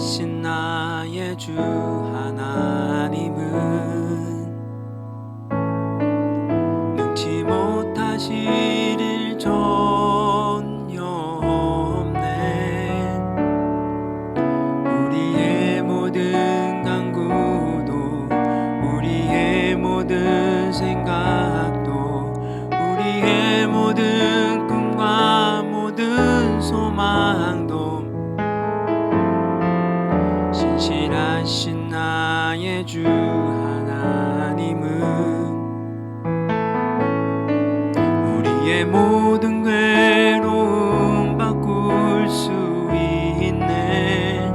전능하신 나의 주 하나님은 능치 못하실 일 전혀 없네. 우리의 모든 간구도 우리의 모든 생각도 우리의 모든 꿈과 모든 소망도 신실하신 나의 주 하나님은 우리의 모든 괴로움 바꿀 수 있네.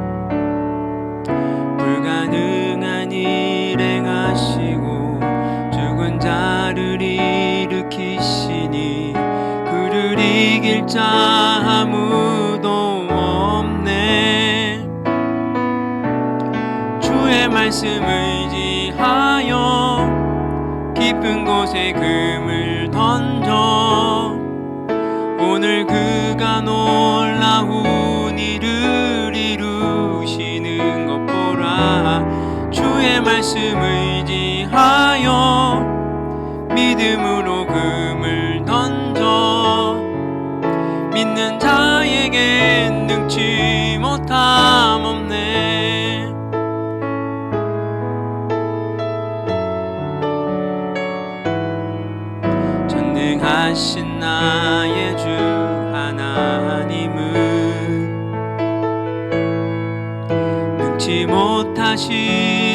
불가능한 일 행하시고 죽은 자를 일으키시니 그를 이길 자 아무도 없네. 주의 말씀 의지하여 깊은 곳에 금을 던져 오늘 그가 놀라운 일을 이루시는 것 보라. 주의 말씀 의지하여 믿음으로 금을 던져 믿는 자에겐 능치 못함 없네. 전능하신 나의 주 하나님은 능치 못하실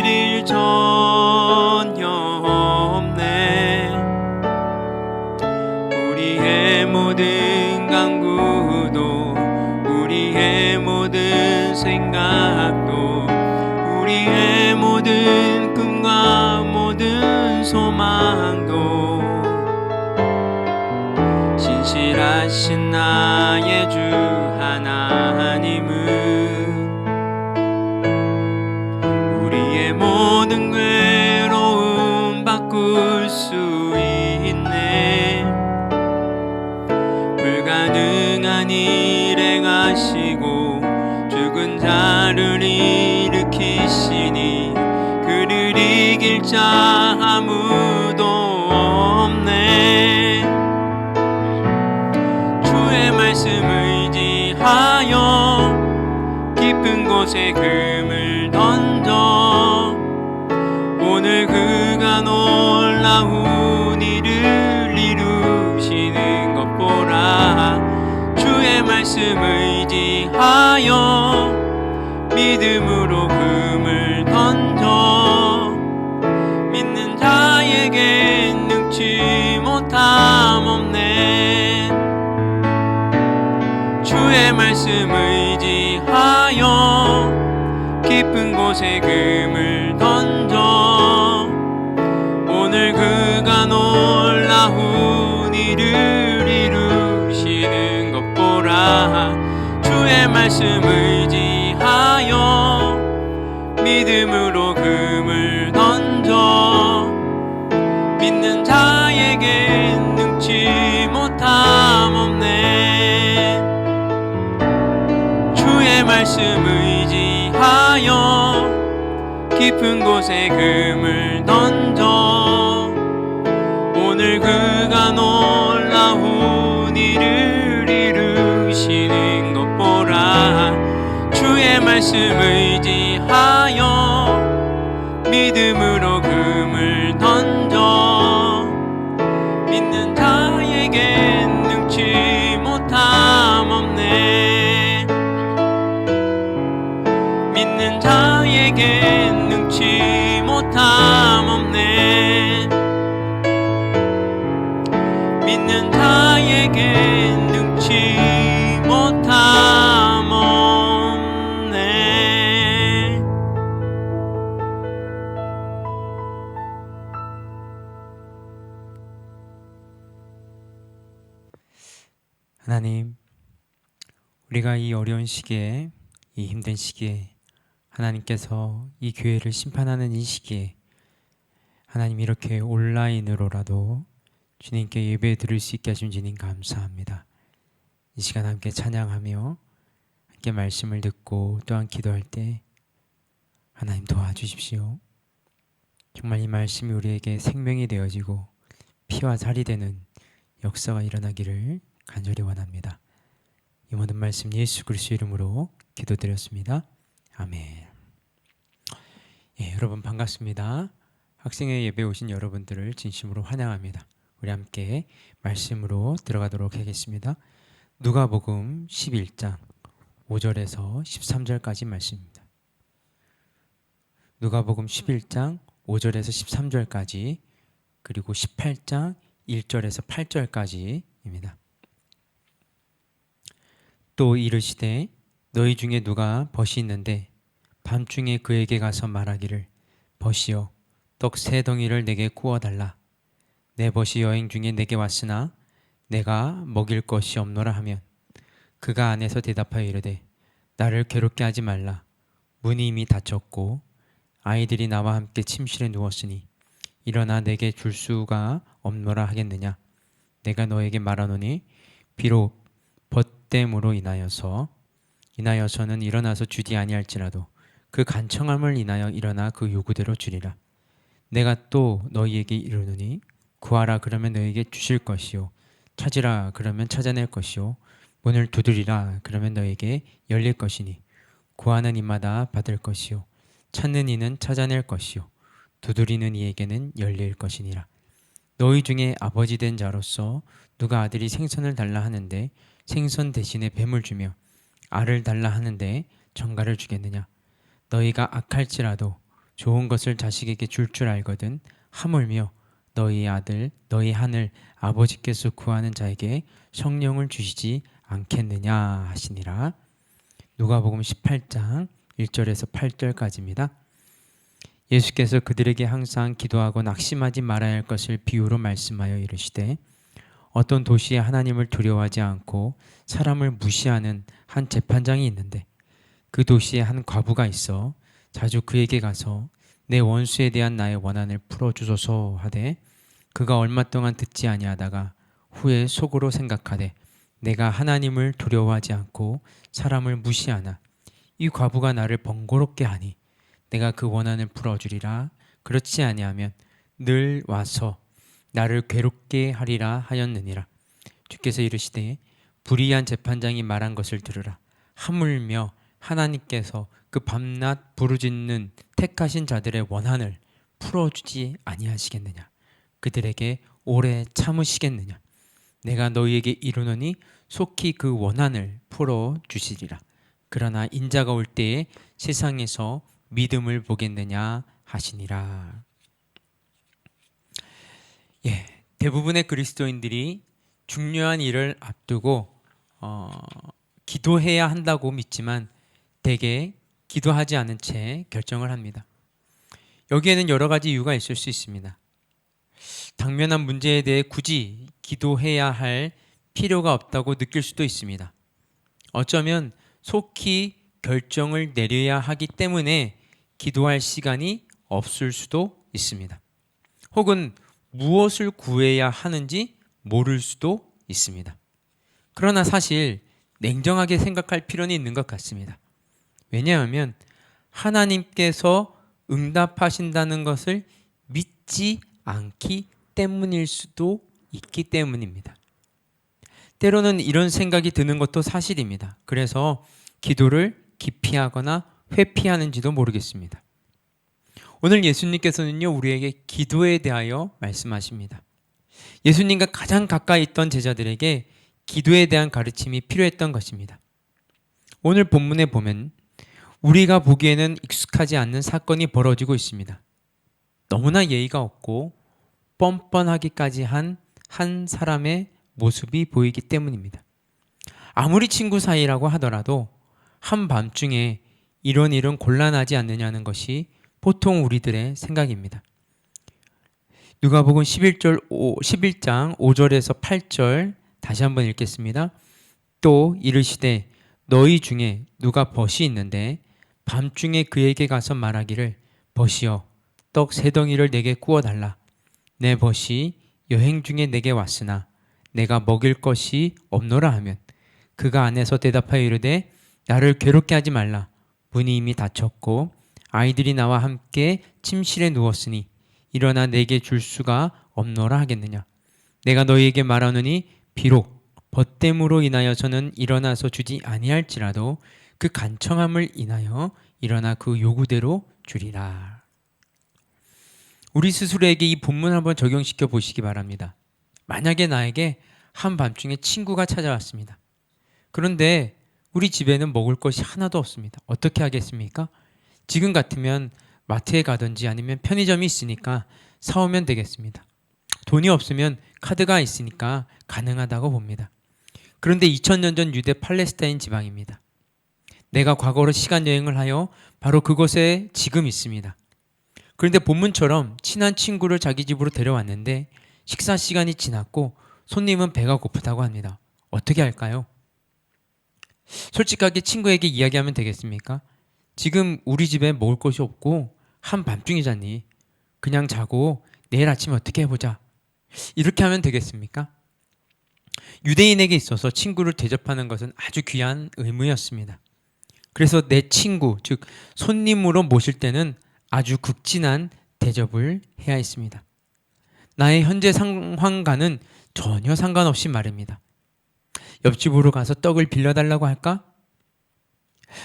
일 전혀 없네. 우리의 모든 간구도 우리의 모든 생각도 우리의 모든 꿈과 모든 소망도 신실하신 나의 주 하나님은 우리의 모든 괴로움 바꿀 수 있네. 불가능한 일 행하시고 죽은 자를 일으키시니 그를 이길 자 아무도 없네. 주의 말씀 의지하여 깊은 곳에 금을 던져 오늘 그가 놀라운 일을 이루시는 것 보라. 주의 말씀 의지하여 믿음으로 금을 던져 믿는 자에겐 능치 못함 없네. 주의 말씀 의지하여 깊은 곳에 금을 던져 오늘 그가 놀라운 일을 이루시는 것 보라. 주의 말씀 의지하여 믿음으로 금을 던져 믿는 자에겐 능치 못함 없네. 주의 말씀 의지하여 깊은 곳에 금을 던져 오늘 그가 놀라운 일을 이루시는 것 보라. 주의 말씀 의지하여 믿음으로 금을 던져 믿는 자에겐 능치 못함 없네. 믿는 자에겐 능치 못함 없네. 믿는 자에겐 능치 못함 없네. 하나님, 우리가 이 어려운 시기에, 이 힘든 시기에 하나님께서 이 교회를 심판하는 이 시기에 하나님 이렇게 온라인으로라도 주님께 예배 드릴 수 있게 하신 주님 감사합니다. 이 시간 함께 찬양하며 함께 말씀을 듣고 또한 기도할 때 하나님 도와주십시오. 정말 이 말씀이 우리에게 생명이 되어지고 피와 살이 되는 역사가 일어나기를 간절히 원합니다. 이 모든 말씀 예수 그리스도 이름으로 기도드렸습니다. 아멘. 예, 여러분 반갑습니다. 학생회 예배 오신 여러분들을 진심으로 환영합니다. 우리 함께 말씀으로 들어가도록 하겠습니다. 누가복음 11장 5절에서 13절까지 말씀입니다. 누가복음 11장 5절에서 13절까지 그리고 18장 1절에서 8절까지입니다. 또 이르시되 너희 중에 누가 벗이 있는데 밤중에 그에게 가서 말하기를 벗이여 떡 3덩이를 내게 구워달라. 내 벗이 여행 중에 내게 왔으나 내가 먹일 것이 없노라 하면 그가 안에서 대답하여 이르되 나를 괴롭게 하지 말라. 문이 이미 닫혔고 아이들이 나와 함께 침실에 누웠으니 일어나 내게 줄 수가 없노라 하겠느냐. 내가 너에게 말하노니 비록 벗됨으로 인하여서는 일어나서 주지 아니할지라도 그 간청함을 인하여 일어나 그 요구대로 주리라. 내가 또 너희에게 이르노니 구하라 그러면 너희에게 주실 것이요 찾으라 그러면 찾아낼 것이요 문을 두드리라 그러면 너희에게 열릴 것이니 구하는 이마다 받을 것이요 찾는 이는 찾아낼 것이요 두드리는 이에게는 열릴 것이니라. 너희 중에 아버지 된 자로서 누가 아들이 생선을 달라 하는데 생선 대신에 뱀을 주며 알을 달라 하는데 정갈을 주겠느냐. 너희가 악할지라도 좋은 것을 자식에게 줄 알거든 하물며 너희 아들 너희 하늘 아버지께서 구하는 자에게 성령을 주시지 않겠느냐 하시니라. 누가복음 18장 1절에서 8절까지입니다. 예수께서 그들에게 항상 기도하고 낙심하지 말아야 할 것을 비유로 말씀하여 이르시되 어떤 도시에 하나님을 두려워하지 않고 사람을 무시하는 한 재판장이 있는데 그 도시에 한 과부가 있어 자주 그에게 가서 내 원수에 대한 나의 원한을 풀어주소서 하되 그가 얼마 동안 듣지 아니하다가 후에 속으로 생각하되 내가 하나님을 두려워하지 않고 사람을 무시하나 이 과부가 나를 번거롭게 하니 내가 그 원한을 풀어주리라. 그렇지 아니하면 늘 와서 나를 괴롭게 하리라 하였느니라. 주께서 이르시되 불의한 재판장이 말한 것을 들으라. 하물며 하나님께서 그 밤낮 부르짖는 택하신 자들의 원한을 풀어주지 아니하시겠느냐. 그들에게 오래 참으시겠느냐. 내가 너희에게 이르노니 속히 그 원한을 풀어주시리라. 그러나 인자가 올 때에 세상에서 믿음을 보겠느냐 하시니라. 예, 대부분의 그리스도인들이 중요한 일을 앞두고 기도해야 한다고 믿지만 대개 기도하지 않은 채 결정을 합니다. 여기에는 여러 가지 이유가 있을 수 있습니다. 당면한 문제에 대해 굳이 기도해야 할 필요가 없다고 느낄 수도 있습니다. 어쩌면 속히 결정을 내려야 하기 때문에 기도할 시간이 없을 수도 있습니다. 혹은 무엇을 구해야 하는지 모를 수도 있습니다. 그러나 사실 냉정하게 생각할 필요는 있는 것 같습니다. 왜냐하면 하나님께서 응답하신다는 것을 믿지 않기 때문일 수도 있기 때문입니다. 때로는 이런 생각이 드는 것도 사실입니다. 그래서 기도를 기피하거나 회피하는지도 모르겠습니다. 오늘 예수님께서는요, 우리에게 기도에 대하여 말씀하십니다. 예수님과 가장 가까이 있던 제자들에게 기도에 대한 가르침이 필요했던 것입니다. 오늘 본문에 보면 우리가 보기에는 익숙하지 않는 사건이 벌어지고 있습니다. 너무나 예의가 없고 뻔뻔하기까지 한 사람의 모습이 보이기 때문입니다. 아무리 친구 사이라고 하더라도 한밤중에 이런 일은 곤란하지 않느냐는 것이 보통 우리들의 생각입니다. 누가복음 11장 5절에서 8절 다시 한번 읽겠습니다. 또 이르시되 너희 중에 누가 벗이 있는데 밤중에 그에게 가서 말하기를 벗이여 떡 3덩이를 내게 구워달라. 내 벗이 여행 중에 내게 왔으나 내가 먹일 것이 없노라 하면 그가 안에서 대답하여 이르되 나를 괴롭게 하지 말라. 문이 이미 닫혔고 아이들이 나와 함께 침실에 누웠으니 일어나 내게 줄 수가 없노라 하겠느냐. 내가 너희에게 말하노니 비록 벗됨으로 인하여서는 일어나서 주지 아니할지라도 그 간청함을 인하여 일어나 그 요구대로 주리라. 우리 스스로에게 이 본문을 한번 적용시켜 보시기 바랍니다. 만약에 나에게 한밤중에 친구가 찾아왔습니다. 그런데 우리 집에는 먹을 것이 하나도 없습니다. 어떻게 하겠습니까? 지금 같으면 마트에 가든지 아니면 편의점이 있으니까 사오면 되겠습니다. 돈이 없으면 카드가 있으니까 가능하다고 봅니다. 그런데 2000년 전 유대 팔레스타인 지방입니다. 내가 과거로 시간 여행을 하여 바로 그곳에 지금 있습니다. 그런데 본문처럼 친한 친구를 자기 집으로 데려왔는데 식사 시간이 지났고 손님은 배가 고프다고 합니다. 어떻게 할까요? 솔직하게 친구에게 이야기하면 되겠습니까? 지금 우리 집에 먹을 것이 없고 한밤중이잖니. 그냥 자고 내일 아침에 어떻게 해보자. 이렇게 하면 되겠습니까? 유대인에게 있어서 친구를 대접하는 것은 아주 귀한 의무였습니다. 그래서 내 친구, 즉 손님으로 모실 때는 아주 극진한 대접을 해야 했습니다. 나의 현재 상황과는 전혀 상관없이 말입니다. 옆집으로 가서 떡을 빌려달라고 할까?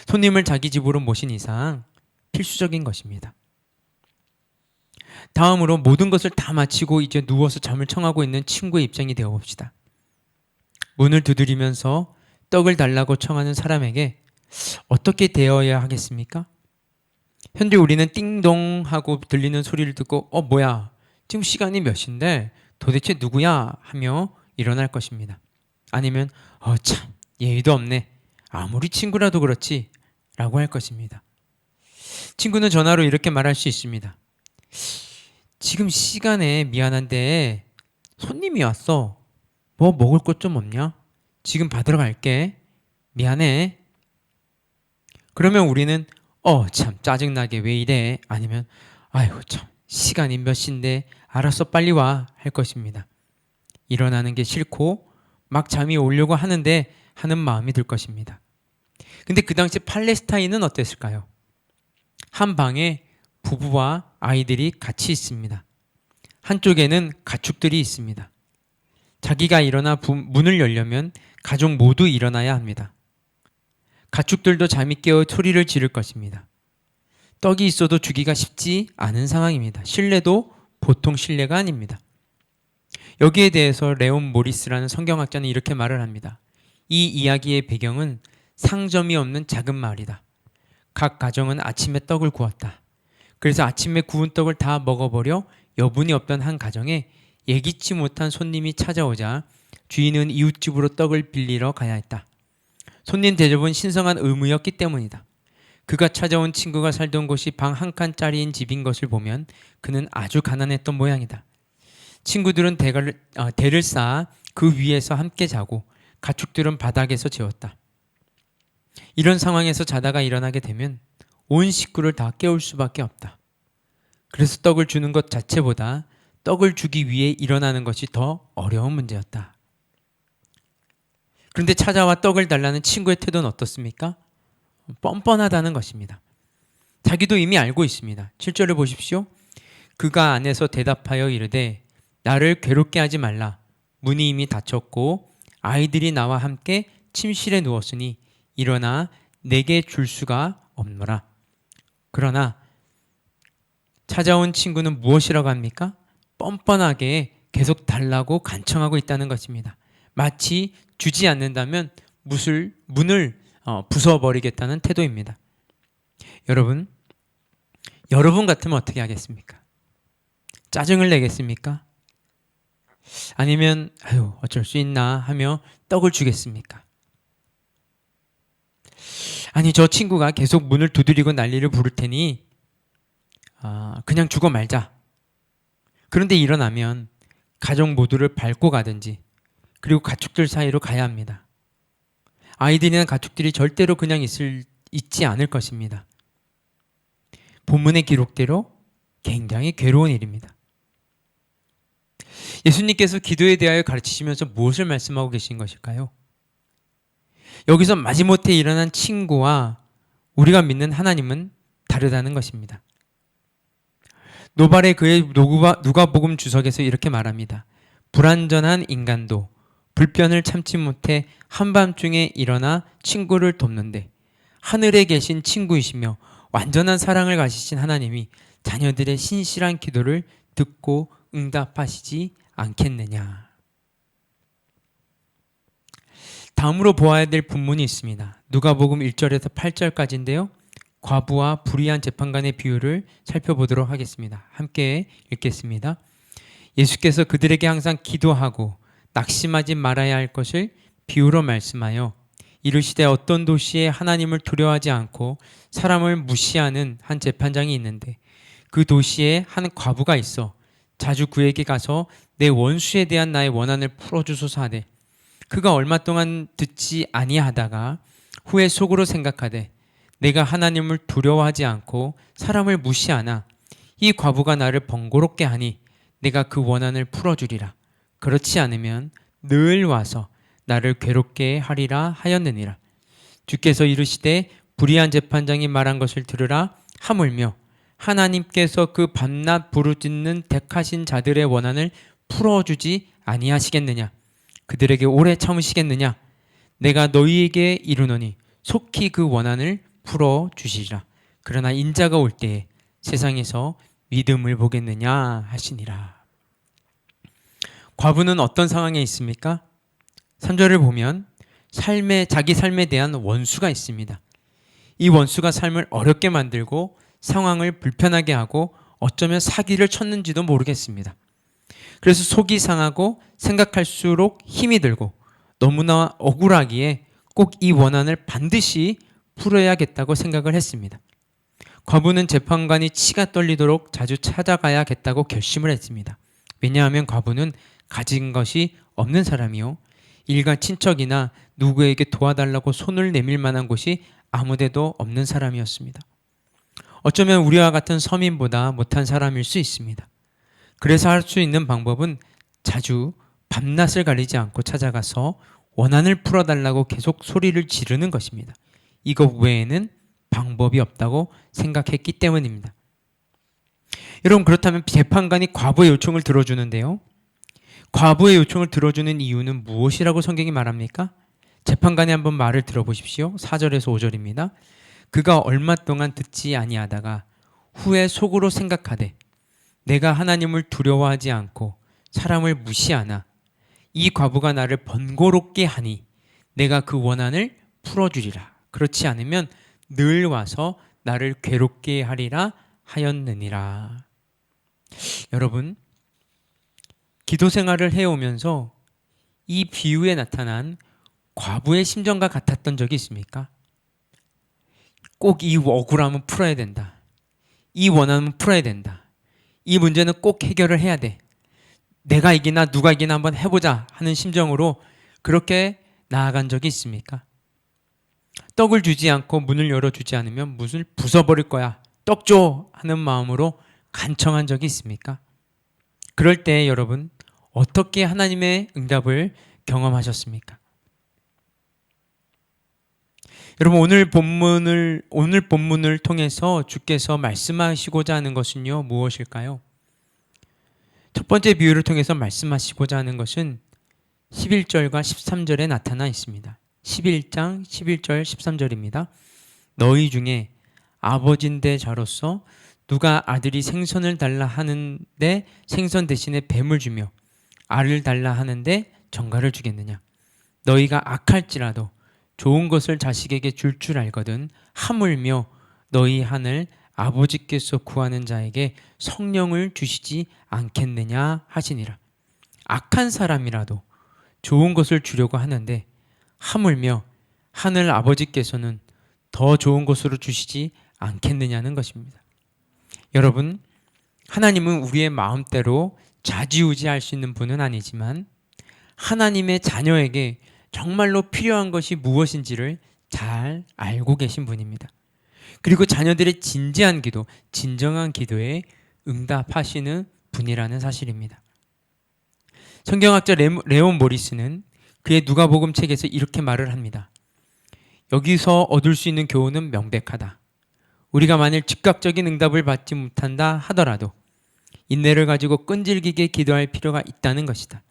손님을 자기 집으로 모신 이상 필수적인 것입니다. 다음으로 모든 것을 다 마치고 이제 누워서 잠을 청하고 있는 친구의 입장이 되어봅시다. 문을 두드리면서 떡을 달라고 청하는 사람에게 어떻게 대해야 하겠습니까? 현재 우리는 띵동 하고 들리는 소리를 듣고 뭐야 지금 시간이 몇 시인데 도대체 누구야 하며 일어날 것입니다. 아니면 참 예의도 없네. 아무리 친구라도 그렇지 라고 할 것입니다. 친구는 전화로 이렇게 말할 수 있습니다. 지금 시간에 미안한데 손님이 왔어. 뭐 먹을 것 좀 없냐? 지금 받으러 갈게. 미안해. 그러면 우리는 참 짜증나게 왜 이래? 아니면 아이고 참 시간이 몇 시인데 알았어 빨리 와 할 것입니다. 일어나는 게 싫고 막 잠이 오려고 하는데 하는 마음이 들 것입니다. 근데 그 당시 팔레스타인은 어땠을까요? 한 방에 부부와 아이들이 같이 있습니다. 한쪽에는 가축들이 있습니다. 자기가 일어나 문을 열려면 가족 모두 일어나야 합니다. 가축들도 잠이 깨어 소리를 지를 것입니다. 떡이 있어도 주기가 쉽지 않은 상황입니다. 신뢰도 보통 신뢰가 아닙니다. 여기에 대해서 레온 모리스라는 성경학자는 이렇게 말을 합니다. 이 이야기의 배경은 상점이 없는 작은 마을이다. 각 가정은 아침에 떡을 구웠다. 그래서 아침에 구운 떡을 다 먹어버려 여분이 없던 한 가정에 예기치 못한 손님이 찾아오자 주인은 이웃집으로 떡을 빌리러 가야 했다. 손님 대접은 신성한 의무였기 때문이다. 그가 찾아온 친구가 살던 곳이 방 한 칸짜리인 집인 것을 보면 그는 아주 가난했던 모양이다. 친구들은 대를 쌓아 그 위에서 함께 자고 가축들은 바닥에서 재웠다. 이런 상황에서 자다가 일어나게 되면 온 식구를 다 깨울 수밖에 없다. 그래서 떡을 주는 것 자체보다 떡을 주기 위해 일어나는 것이 더 어려운 문제였다. 그런데 찾아와 떡을 달라는 친구의 태도는 어떻습니까? 뻔뻔하다는 것입니다. 자기도 이미 알고 있습니다. 7절을 보십시오. 그가 안에서 대답하여 이르되 나를 괴롭게 하지 말라. 문이 이미 닫혔고 아이들이 나와 함께 침실에 누웠으니 일어나 내게 줄 수가 없노라. 그러나 찾아온 친구는 무엇이라고 합니까? 뻔뻔하게 계속 달라고 간청하고 있다는 것입니다. 마치 주지 않는다면 문을 부숴버리겠다는 태도입니다. 여러분 같으면 어떻게 하겠습니까? 짜증을 내겠습니까? 아니면 어쩔 수 있나 하며 떡을 주겠습니까? 아니 저 친구가 계속 문을 두드리고 난리를 부를 테니 그냥 죽어 말자. 그런데 일어나면 가족 모두를 밟고 가든지 그리고 가축들 사이로 가야 합니다. 아이들이나 가축들이 절대로 그냥 있지 않을 것입니다. 본문의 기록대로 굉장히 괴로운 일입니다. 예수님께서 기도에 대하여 가르치시면서 무엇을 말씀하고 계신 것일까요? 여기서 마지못해 일어난 친구와 우리가 믿는 하나님은 다르다는 것입니다. 노발의 그의 누가복음 주석에서 이렇게 말합니다. 불완전한 인간도 불편을 참지 못해 한밤중에 일어나 친구를 돕는데 하늘에 계신 친구이시며 완전한 사랑을 가지신 하나님이 자녀들의 신실한 기도를 듣고 응답하시지 않겠느냐. 다음으로 보아야 될 본문이 있습니다. 누가복음 1절에서 8절까지인데요. 과부와 불의한 재판관의 비유를 살펴보도록 하겠습니다. 함께 읽겠습니다. 예수께서 그들에게 항상 기도하고 낙심하지 말아야 할 것을 비유로 말씀하여 이르시되 어떤 도시에 하나님을 두려워하지 않고 사람을 무시하는 한 재판장이 있는데 그 도시에 한 과부가 있어 자주 그에게 가서 내 원수에 대한 나의 원한을 풀어주소서 하되 그가 얼마 동안 듣지 아니하다가 후에 속으로 생각하되 내가 하나님을 두려워하지 않고 사람을 무시하나 이 과부가 나를 번거롭게 하니 내가 그 원한을 풀어주리라. 그렇지 않으면 늘 와서 나를 괴롭게 하리라 하였느니라. 주께서 이르시되 불의한 재판장이 말한 것을 들으라 하물며 하나님께서 그 밤낮 부르짖는 택하신 자들의 원한을 풀어주지 아니하시겠느냐. 그들에게 오래 참으시겠느냐. 내가 너희에게 이르노니 속히 그 원한을 풀어주시리라. 그러나 인자가 올 때에 세상에서 믿음을 보겠느냐 하시니라. 과부는 어떤 상황에 있습니까? 3절을 보면 자기 삶에 대한 원수가 있습니다. 이 원수가 삶을 어렵게 만들고 상황을 불편하게 하고 어쩌면 사기를 쳤는지도 모르겠습니다. 그래서 속이 상하고 생각할수록 힘이 들고 너무나 억울하기에 꼭 이 원한을 반드시 풀어야겠다고 생각을 했습니다. 과부는 재판관이 치가 떨리도록 자주 찾아가야겠다고 결심을 했습니다. 왜냐하면 과부는 가진 것이 없는 사람이요 일가 친척이나 누구에게 도와달라고 손을 내밀 만한 곳이 아무데도 없는 사람이었습니다. 어쩌면 우리와 같은 서민보다 못한 사람일 수 있습니다. 그래서 할 수 있는 방법은 자주 밤낮을 가리지 않고 찾아가서 원한을 풀어달라고 계속 소리를 지르는 것입니다. 이것 외에는 방법이 없다고 생각했기 때문입니다. 여러분, 그렇다면 재판관이 과부의 요청을 들어주는데요. 과부의 요청을 들어주는 이유는 무엇이라고 성경이 말합니까? 재판관이 한번 말을 들어보십시오. 4절에서 5절입니다. 그가 얼마 동안 듣지 아니하다가 후에 속으로 생각하되 내가 하나님을 두려워하지 않고 사람을 무시하나 이 과부가 나를 번거롭게 하니 내가 그 원한을 풀어주리라. 그렇지 않으면 늘 와서 나를 괴롭게 하리라 하였느니라. 여러분, 기도 생활을 해오면서 이 비유에 나타난 과부의 심정과 같았던 적이 있습니까? 꼭 이 억울함은 풀어야 된다. 이 원한은 풀어야 된다. 이 문제는 꼭 해결을 해야 돼. 내가 이기나 누가 이기나 한번 해보자 하는 심정으로 그렇게 나아간 적이 있습니까? 떡을 주지 않고 문을 열어주지 않으면 문을 부숴버릴 거야. 떡 줘! 하는 마음으로 간청한 적이 있습니까? 그럴 때 여러분 어떻게 하나님의 응답을 경험하셨습니까? 여러분, 오늘 본문을 통해서 주께서 말씀하시고자 하는 것은요, 무엇일까요? 첫 번째 비유를 통해서 말씀하시고자 하는 것은 11절과 13절에 나타나 있습니다. 11장 11절 13절입니다. 너희 중에 아버지인데 자로서 누가 아들이 생선을 달라 하는데 생선 대신에 뱀을 주며 알을 달라 하는데 정갈을 주겠느냐. 너희가 악할지라도 좋은 것을 자식에게 줄 알거든 하물며 너희 하늘 아버지께서 구하는 자에게 성령을 주시지 않겠느냐 하시니라. 악한 사람이라도 좋은 것을 주려고 하는데 하물며 하늘 아버지께서는 더 좋은 것으로 주시지 않겠느냐는 것입니다. 여러분, 하나님은 우리의 마음대로 좌지우지할 수 있는 분은 아니지만 하나님의 자녀에게 정말로 필요한 것이 무엇인지를 잘 알고 계신 분입니다. 그리고 자녀들의 진지한 기도, 진정한 기도에 응답하시는 분이라는 사실입니다. 성경학자 레온 모리스는 그의 누가복음 책에서 이렇게 말을 합니다. 여기서 얻을 수 있는 교훈은 명백하다. 우리가 만일 즉각적인 응답을 받지 못한다 하더라도 인내를 가지고 끈질기게 기도할 필요가 있다는 것이다.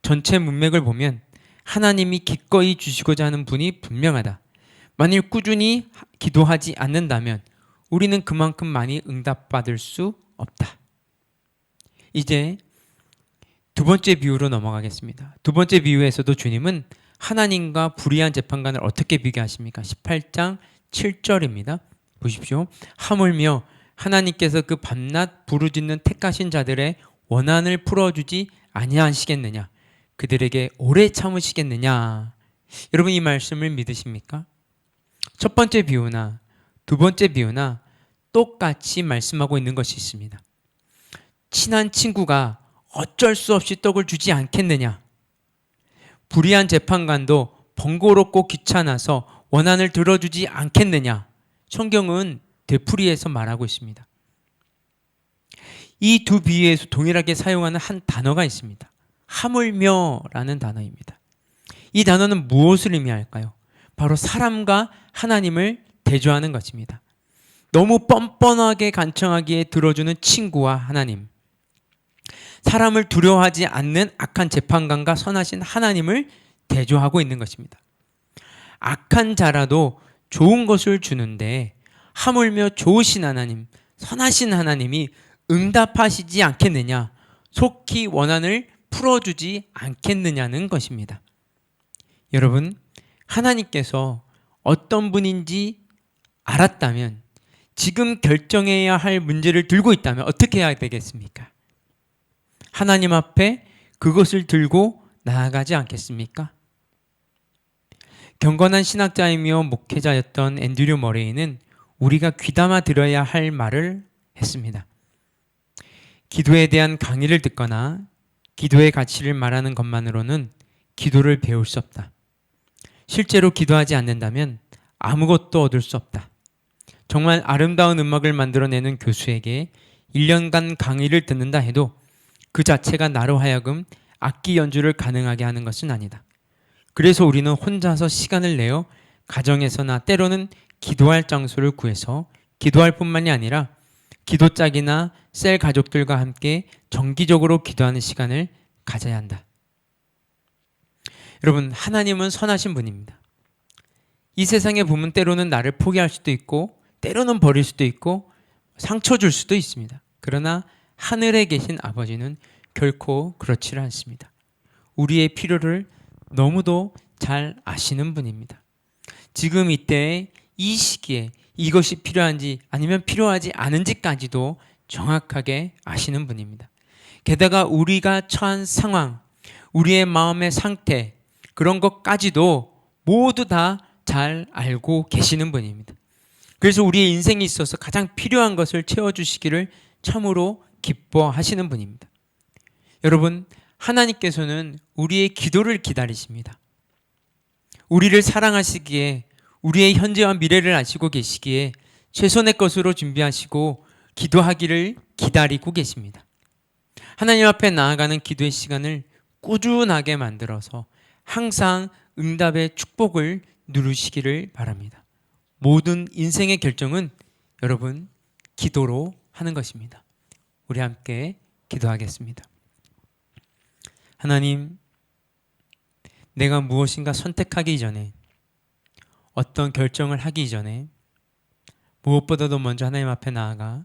전체 문맥을 보면 하나님이 기꺼이 주시고자 하는 분이 분명하다. 만일 꾸준히 기도하지 않는다면 우리는 그만큼 많이 응답받을 수 없다. 이제 두 번째 비유로 넘어가겠습니다. 두 번째 비유에서도 주님은 하나님과 불의한 재판관을 어떻게 비교하십니까? 18장 7절입니다. 보십시오. 하물며 하나님께서 그 밤낮 부르짖는 택하신 자들의 원한을 풀어주지 아니하시겠느냐? 그들에게 오래 참으시겠느냐? 여러분 이 말씀을 믿으십니까? 첫 번째 비유나 두 번째 비유나 똑같이 말씀하고 있는 것이 있습니다. 친한 친구가 어쩔 수 없이 떡을 주지 않겠느냐? 불의한 재판관도 번거롭고 귀찮아서 원한을 들어주지 않겠느냐? 성경은 되풀이해서 말하고 있습니다. 이 두 비유에서 동일하게 사용하는 한 단어가 있습니다. 하물며라는 단어입니다. 이 단어는 무엇을 의미할까요? 바로 사람과 하나님을 대조하는 것입니다. 너무 뻔뻔하게 간청하기에 들어주는 친구와 하나님, 사람을 두려워하지 않는 악한 재판관과 선하신 하나님을 대조하고 있는 것입니다. 악한 자라도 좋은 것을 주는데 하물며 좋으신 하나님, 선하신 하나님이 응답하시지 않겠느냐, 속히 원한을 풀어주지 않겠느냐는 것입니다. 여러분, 하나님께서 어떤 분인지 알았다면, 지금 결정해야 할 문제를 들고 있다면 어떻게 해야 되겠습니까? 하나님 앞에 그것을 들고 나아가지 않겠습니까? 경건한 신학자이며 목회자였던 앤드류 머레이는 우리가 귀담아 들어야 할 말을 했습니다. 기도에 대한 강의를 듣거나 기도의 가치를 말하는 것만으로는 기도를 배울 수 없다. 실제로 기도하지 않는다면 아무것도 얻을 수 없다. 정말 아름다운 음악을 만들어내는 교수에게 1년간 강의를 듣는다 해도 그 자체가 나로 하여금 악기 연주를 가능하게 하는 것은 아니다. 그래서 우리는 혼자서 시간을 내어 가정에서나 때로는 기도할 장소를 구해서 기도할 뿐만이 아니라 기도짝이나 셀 가족들과 함께 정기적으로 기도하는 시간을 가져야 한다. 여러분, 하나님은 선하신 분입니다. 이 세상에 보면 때로는 나를 포기할 수도 있고 때로는 버릴 수도 있고 상처 줄 수도 있습니다. 그러나 하늘에 계신 아버지는 결코 그렇지를 않습니다. 우리의 필요를 너무도 잘 아시는 분입니다. 지금 이때 이 시기에 이것이 필요한지 아니면 필요하지 않은지까지도 정확하게 아시는 분입니다. 게다가 우리가 처한 상황, 우리의 마음의 상태, 그런 것까지도 모두 다 잘 알고 계시는 분입니다. 그래서 우리의 인생에 있어서 가장 필요한 것을 채워주시기를 참으로 기뻐하시는 분입니다. 여러분, 하나님께서는 우리의 기도를 기다리십니다. 우리를 사랑하시기에, 우리의 현재와 미래를 아시고 계시기에 최선의 것으로 준비하시고 기도하기를 기다리고 계십니다. 하나님 앞에 나아가는 기도의 시간을 꾸준하게 만들어서 항상 응답의 축복을 누리시기를 바랍니다. 모든 인생의 결정은 여러분 기도로 하는 것입니다. 우리 함께 기도하겠습니다. 하나님, 내가 무엇인가 선택하기 전에, 어떤 결정을 하기 전에 무엇보다도 먼저 하나님 앞에 나아가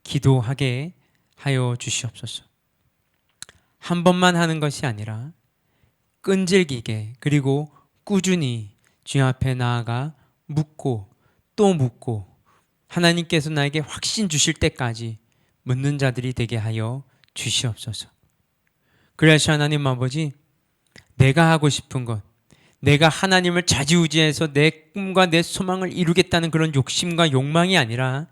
기도하게 하여 주시옵소서. 한 번만 하는 것이 아니라 끈질기게 그리고 꾸준히 주님 앞에 나아가 묻고 또 묻고 하나님께서 나에게 확신 주실 때까지 묻는 자들이 되게 하여 주시옵소서. 그래서 하나님 아버지, 내가 하고 싶은 것, 내가 하나님을 좌지우지해서 내 꿈과 내 소망을 이루겠다는 그런 욕심과 욕망이 아니라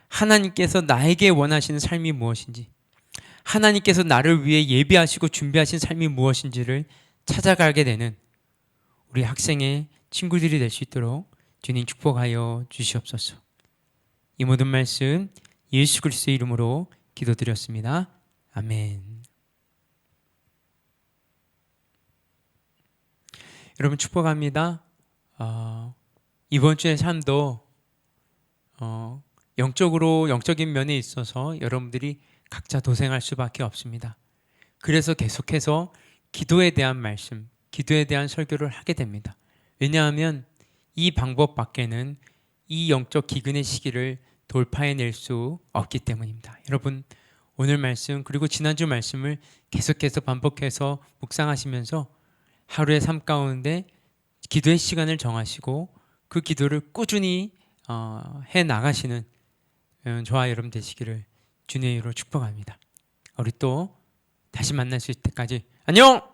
하나님께서 나에게 원하시는 삶이 무엇인지, 하나님께서 나를 위해 예비하시고 준비하신 삶이 무엇인지를 찾아가게 되는 우리 학생의 친구들이 될 수 있도록 주님 축복하여 주시옵소서. 이 모든 말씀 예수 그리스도의 이름으로 기도드렸습니다. 아멘. 여러분 축복합니다. 이번 주의 삶도 영적인 면에 있어서 여러분들이 각자 도생할 수밖에 없습니다. 그래서 계속해서 기도에 대한 말씀, 기도에 대한 설교를 하게 됩니다. 왜냐하면 이 방법 밖에는 이 영적 기근의 시기를 돌파해낼 수 없기 때문입니다. 여러분, 오늘 말씀 그리고 지난주 말씀을 계속해서 반복해서 묵상하시면서 하루의 삶 가운데 기도의 시간을 정하시고 그 기도를 꾸준히 해 나가시는 저와 여러분 되시기를 주님의 이름으로 축복합니다. 우리 또 다시 만날 수 있을 때까지 안녕!